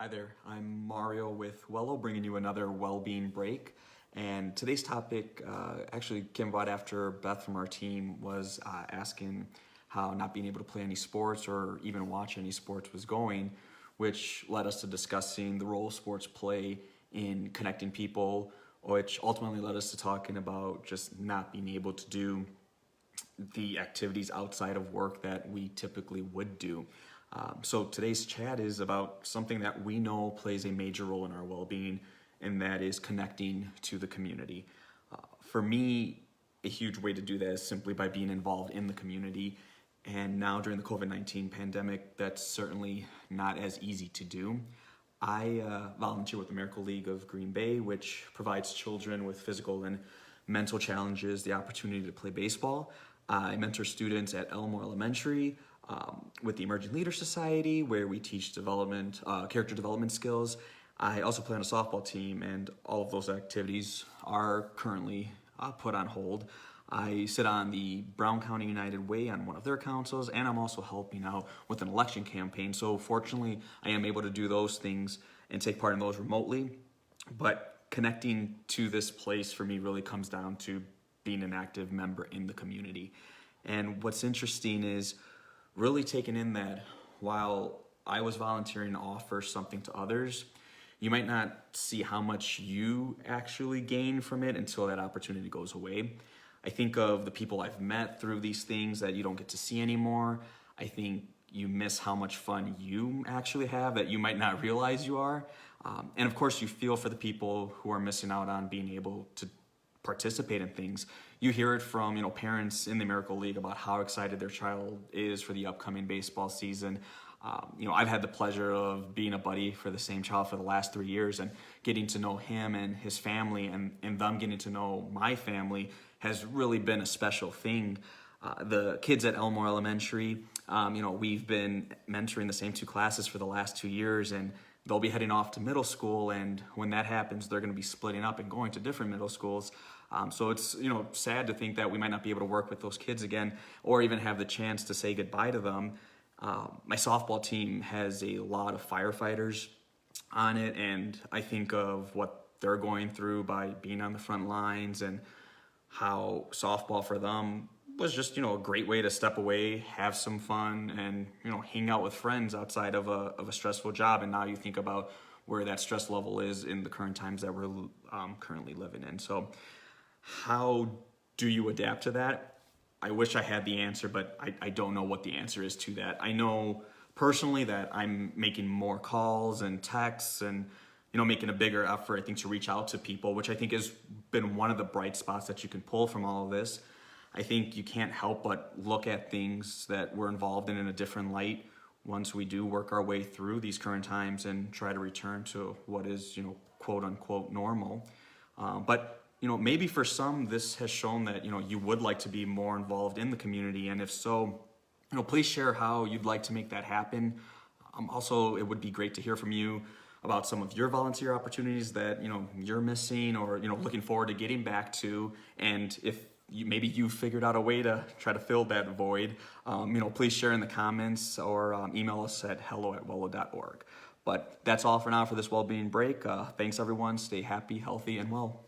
Hi there, I'm Mario with Wello, bringing you another well-being break. And today's topic actually came about after Beth from our team was asking how not being able to play any sports or even watch any sports was going, which led us to discussing the role sports play in connecting people, which ultimately led us to talking about just not being able to do the activities outside of work that we typically would do. So today's chat is about something that we know plays a major role in our well-being, and that is connecting to the community. For me, a huge way to do that is simply by being involved in the community. And now during the COVID-19 pandemic, that's certainly not as easy to do. I volunteer with the Miracle League of Green Bay, which provides children with physical and mental challenges the opportunity to play baseball. I mentor students at Elmore Elementary with the Emerging Leader Society, where we teach character development skills. I also play on a softball team, and all of those activities are currently put on hold. I sit on the Brown County United Way on one of their councils, and I'm also helping out with an election campaign. So fortunately, I am able to do those things and take part in those remotely. But connecting to this place for me really comes down to being an active member in the community. And what's interesting is really taking in that while I was volunteering to offer something to others, you might not see how much you actually gain from it until that opportunity goes away. I think of the people I've met through these things that you don't get to see anymore. I think you miss how much fun you actually have that you might not realize you are. And of course, you feel for the people who are missing out on being able to participate in things. You hear it from parents in the Miracle League about how excited their child is for the upcoming baseball season. I've had the pleasure of being a buddy for the same child for the last 3 years, and getting to know him and his family, and them getting to know my family has really been a special thing. The kids at Elmore Elementary, we've been mentoring the same 2 classes for the last 2 years, and they'll be heading off to middle school, and when that happens, they're going to be splitting up and going to different middle schools. So it's sad to think that we might not be able to work with those kids again, or even have the chance to say goodbye to them. My softball team has a lot of firefighters on it, and I think of what they're going through by being on the front lines, and how softball for them was just a great way to step away, have some fun, and hang out with friends outside of a stressful job. And now you think about where that stress level is in the current times that we're currently living in. So how do you adapt to that? I wish I had the answer, but I don't know what the answer is to that. I know personally that I'm making more calls and texts, and making a bigger effort, I think, to reach out to people, which I think has been one of the bright spots that you can pull from all of this. I think you can't help but look at things that we're involved in a different light once we do work our way through these current times and try to return to what is, quote unquote normal. But maybe for some, this has shown that, you would like to be more involved in the community. And if so, please share how you'd like to make that happen. Also, it would be great to hear from you about some of your volunteer opportunities that, you're missing, or, looking forward to getting back to. And if maybe you figured out a way to try to fill that void, please share in the comments, or email us at hello@wello.org. But that's all for now for this well-being break. Thanks everyone. Stay happy, healthy, and well.